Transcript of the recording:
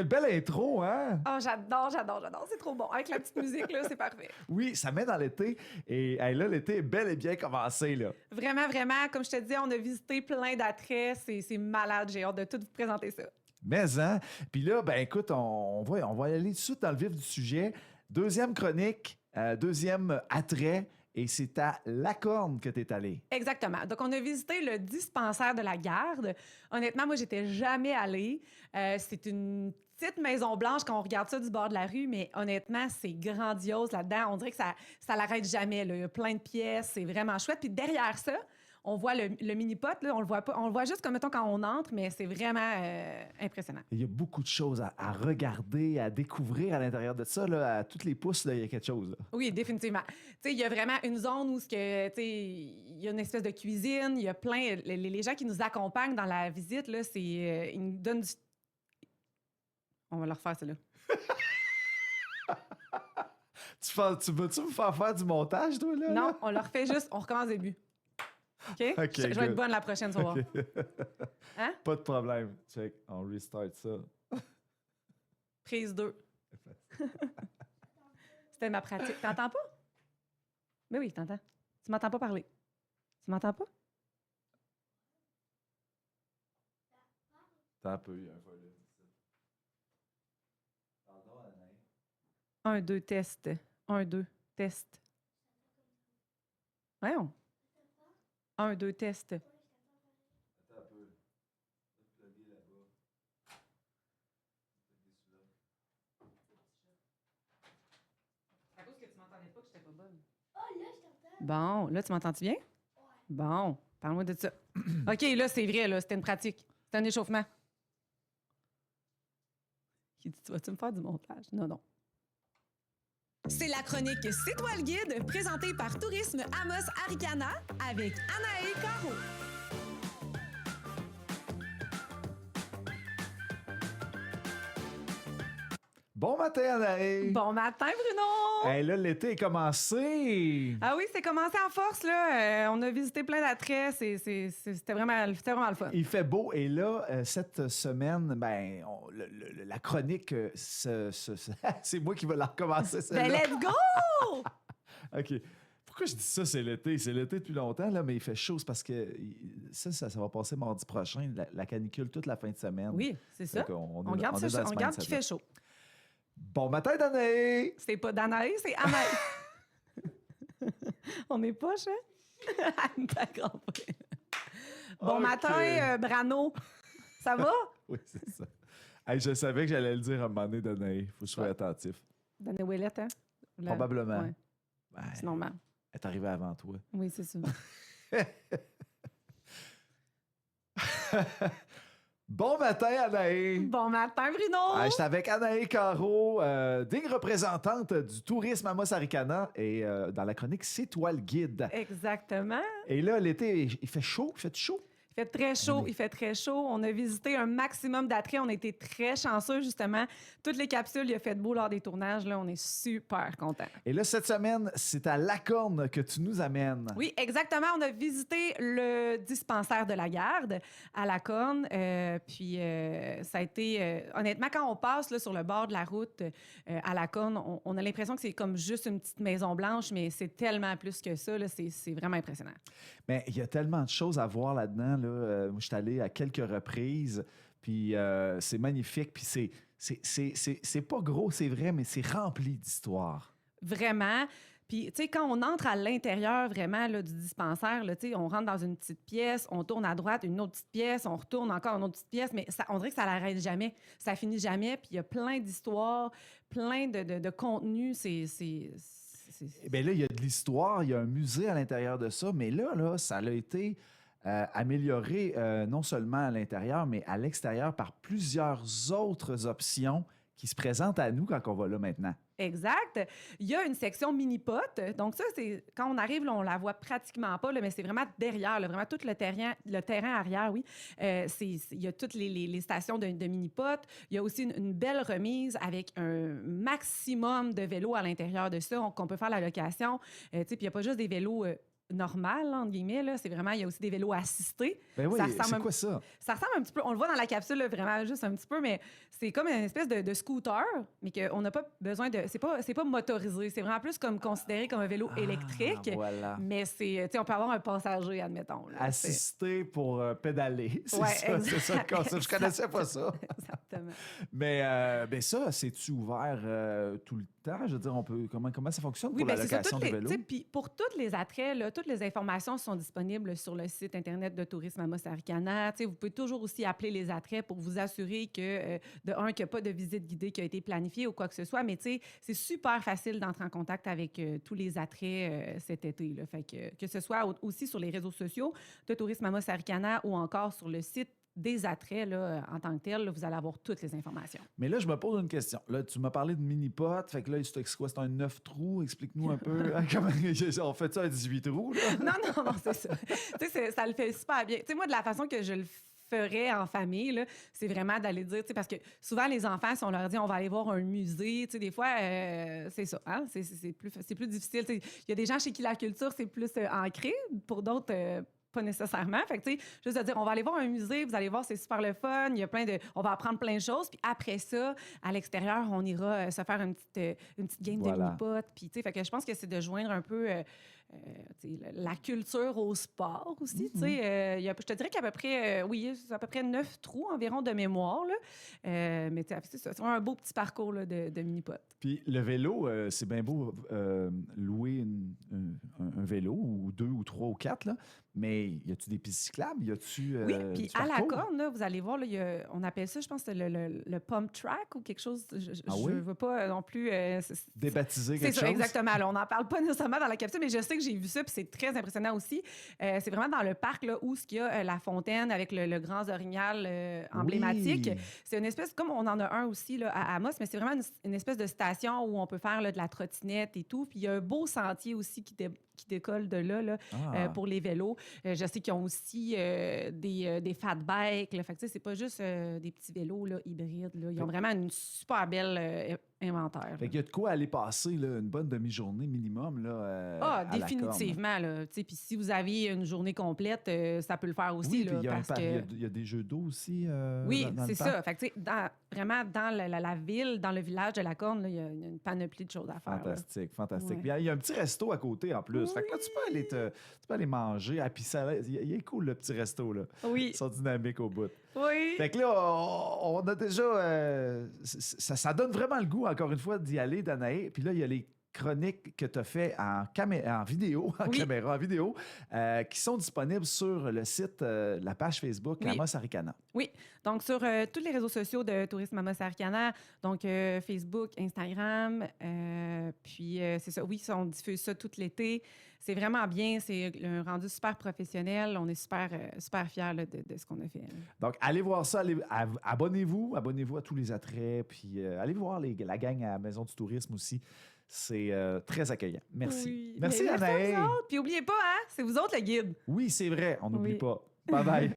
Quelle belle intro, hein? Oh, j'adore. C'est trop bon. Avec la petite musique, là, c'est parfait. Oui, ça met dans l'été. Et hey, là, l'été est bel et bien commencé, là. Vraiment, vraiment, comme je te disais, on a visité plein d'attraits. C'est malade. J'ai hâte de tout vous présenter ça. Mais, hein? Puis là, ben écoute, on va aller tout de suite dans le vif du sujet. Deuxième chronique, deuxième attrait. Et c'est à Lacorne que tu es allé. Exactement. Donc, on a visité le dispensaire de la Garde. Honnêtement, moi, j'étais jamais allée. C'est une petite maison blanche quand on regarde ça du bord de la rue, mais honnêtement, c'est grandiose là-dedans. On dirait que ça l'arrête jamais, là. Il y a plein de pièces, c'est vraiment chouette. Puis derrière ça, on voit le mini-pot, là, on le voit pas. On le voit juste comme, mettons, quand on entre, mais c'est vraiment impressionnant. Il y a beaucoup de choses à regarder, à découvrir à l'intérieur de ça. Là, à toutes les pouces, là, il y a quelque chose. Là. Oui, définitivement. Tu sais, il y a vraiment une zone où il y a une espèce de cuisine. Il y a plein... Les gens qui nous accompagnent dans la visite, là, ils nous donnent du... On va leur refaire, ça, là. Tu veux-tu me faire du montage, toi, là? Non, on leur fait juste... On recommence au début. OK? Je vais être bonne la prochaine, tu vas voir. Hein? Pas de problème. Check, on restart ça. Prise 2. C'était ma pratique. T'entends pas? Mais oui, t'entends. Tu m'entends pas parler. Tu m'entends pas? T'as un peu, il y a un volet. Pardon, Anaïs. 1, 2, test. 1, 2, test. Voyons. 1, 2, test. Attends un peu. Je vais te plugger là-bas. À cause que tu m'entendais pas que j'étais pas bonne. Oh, là, je t'entends. Bon, là, tu m'entends-tu bien? Ouais. Bon, parle-moi de ça. OK, là, c'est vrai, là, c'était une pratique. C'était un échauffement. Il dit, tu vas-tu me faire du montage? Non, non. C'est la chronique C'est toi le guide, présentée par Tourisme Amos Aricana avec Anaé Caro. Bon matin, Anaïs. Bon matin, Bruno! Hey, là, l'été est commencé. Ah oui, c'est commencé en force, là. On a visité plein d'attraits. C'était vraiment le fun. Il fait beau. Et là, cette semaine, ben, la chronique, c'est moi qui vais la recommencer, Ben, celle-là. let's go! OK. Pourquoi je dis ça, c'est l'été? C'est l'été depuis longtemps, là, mais il fait chaud. C'est parce que ça va passer mardi prochain, la canicule toute la fin de semaine. Oui, c'est ça. Donc, On garde qu'il fait chaud. Bon matin, Danae! C'est pas Danae, c'est Anaïs. On est poche, hein? Ta grand-père. Bon OK. matin, Brano. Ça va? Oui, c'est ça. Hey, je savais que j'allais le dire à un moment donné, Danae. Faut que je sois attentif. Danae Ouellette, hein? Probablement. Ouais, Ben, c'est normal. elle est arrivée avant toi. Oui, c'est ça. Bon matin, Anaïs! Bon matin, Bruno! Je suis avec Anaïs Caro, digne représentante du tourisme Amos Aricana et dans la chronique C'est toi le guide. Exactement. Et là, l'été, il fait chaud, il fait chaud. Il fait très chaud. On a visité un maximum d'attraits. On a été très chanceux, justement. Toutes les capsules, il a fait beau lors des tournages. Là, on est super contents. Et là, cette semaine, c'est à Lacorne que tu nous amènes. Oui, exactement. On a visité le dispensaire de la Garde à Lacorne. Puis, ça a été... honnêtement, quand on passe là, sur le bord de la route à Lacorne, on a l'impression que c'est comme juste une petite maison blanche, mais c'est tellement plus que ça. Là, c'est vraiment impressionnant. Mais il y a tellement de choses à voir là-dedans. Là. Moi, je suis allé à quelques reprises, puis c'est magnifique. Puis c'est pas gros, c'est vrai, mais c'est rempli d'histoire. Vraiment. Puis, tu sais, quand on entre à l'intérieur vraiment là, du dispensaire, là, on rentre dans une petite pièce, on tourne à droite, une autre petite pièce, on retourne encore une autre petite pièce, mais on dirait que ça n'arrête jamais. Ça finit jamais. Puis, il y a plein d'histoires, plein de contenu. Bien là, il y a de l'histoire, il y a un musée à l'intérieur de ça, mais là ça a été amélioré non seulement à l'intérieur, mais à l'extérieur par plusieurs autres options qui se présentent à nous quand on va là maintenant. Exact. Il y a une section mini-pot. Donc ça, c'est quand on arrive, là, on la voit pratiquement pas, là, mais c'est vraiment derrière, là, vraiment tout le terrain arrière, oui. Il y a toutes les stations de mini-pot. Il y a aussi une belle remise avec un maximum de vélos à l'intérieur de ça, qu'on peut faire la location. Puis il n'y a pas juste des vélos normal, là, entre guillemets. Là. C'est vraiment, il y a aussi des vélos assistés. Ben oui, Ça ressemble c'est quoi ça? Ça ressemble un petit peu, on le voit dans la capsule, là, vraiment juste un petit peu, mais c'est comme une espèce de scooter, mais qu'on n'a pas besoin de. C'est pas motorisé, c'est vraiment plus comme considéré comme un vélo électrique. Voilà. Mais c'est, tu sais, on peut avoir un passager, admettons. Là, Assisté pour pédaler. C'est Ouais, c'est ça le concept. Je connaissais pas ça. Exactement. Mais ben ça, c'est-tu ouvert tout le temps? Je veux dire, comment ça fonctionne Oui, pour la bien, c'est ça. location de vélo? Puis pour tous les attraits, là, toutes les informations sont disponibles sur le site Internet de Tourisme Amos Aricana. Vous pouvez toujours aussi appeler les attraits pour vous assurer que, de un, qu'il n'y a pas de visite guidée qui a été planifiée ou quoi que ce soit. Mais c'est super facile d'entrer en contact avec tous les attraits cet été. Là. Fait que ce soit aussi sur les réseaux sociaux de Tourisme Amos Aricana ou encore sur le site des attraits là, en tant que tel, là, vous allez avoir toutes les informations. Mais là, je me pose une question. Là, tu m'as parlé de mini-pot. Fait que là, c'est quoi? C'est un 9 trous? Explique-nous un peu. Comment on fait ça à 18 trous? Là? Non, c'est ça. Tu sais, ça le fait super bien. Tu sais, moi, de la façon que je le ferais en famille, là, c'est vraiment d'aller dire, tu sais, parce que souvent, les enfants, si on leur dit on va aller voir un musée, tu sais, des fois, c'est ça, hein? C'est plus difficile. Tu sais, il y a des gens chez qui la culture, c'est plus ancré. Pour d'autres, pas nécessairement. Fait que, tu sais, juste de dire, on va aller voir un musée, vous allez voir, c'est super le fun, il y a on va apprendre plein de choses, puis après ça, à l'extérieur, on ira se faire une petite game de mini-pot, puis, tu sais, fait que je pense que c'est de joindre un peu la culture au sport aussi, tu sais. Je te dirais qu'à peu près, c'est à peu près 9 trous environ de mémoire, là. Mais c'est un beau petit parcours là, de mini-pot. Puis le vélo, c'est bien beau louer un vélo, ou 2 ou 3 ou 4, là. Mais y a-tu des pistes cyclables? Y a-tu oui, puis à la corne, là, vous allez voir, là, on appelle ça, je pense, le pump track ou quelque chose. Je veux pas non plus... débaptiser quelque chose? C'est ça, exactement. Là, on n'en parle pas nécessairement dans la capsule, mais je sais que j'ai vu ça, puis c'est très impressionnant aussi. C'est vraiment dans le parc là, où il y a la fontaine avec le grand orignal emblématique. Oui. C'est une espèce, comme on en a un aussi là, à Amos, mais c'est vraiment une espèce de station où on peut faire là, de la trottinette et tout. Puis il y a un beau sentier aussi qui décolle de là, pour les vélos. Je sais qu'ils ont aussi des fat bikes. Là. Fait que, c'est pas juste des petits vélos là, hybrides. Là. Ils ont vraiment une super belle inventaire. Fait qu'il y a de quoi aller passer là, une bonne demi-journée minimum. Là, définitivement. Puis si vous avez une journée complète, ça peut le faire aussi. Oui, là, il y a des jeux d'eau aussi. Oui, c'est ça. Fait que, vraiment, dans la ville, dans le village de la Corne, il y a une panoplie de choses à faire. Fantastique. Ouais. Puis il y a un petit resto à côté en plus. Oui. Fait que là, tu peux aller manger. Puis il est cool, le petit resto. Là. Oui. Ils sont dynamiques au bout. Oui. Fait que là, on a déjà... ça donne vraiment le goût, encore une fois, d'y aller, Danae. Puis là, il y a les chroniques que tu as fait en vidéo, en vidéo, qui sont disponibles sur le site, la page Facebook Amos Aricana. Oui, donc sur tous les réseaux sociaux de Tourisme Amos Aricana, donc Facebook, Instagram, puis c'est ça, oui, on diffuse ça tout l'été. C'est vraiment bien, c'est un rendu super professionnel. On est super fiers là, de ce qu'on a fait. Donc, allez voir ça, abonnez-vous à tous les attraits, puis allez voir la gang à la Maison du Tourisme aussi. C'est très accueillant. Merci. Oui. Merci, Anaïs. Puis n'oubliez pas, hein, c'est vous autres le guide. Oui, c'est vrai, on n'oublie pas. Bye-bye.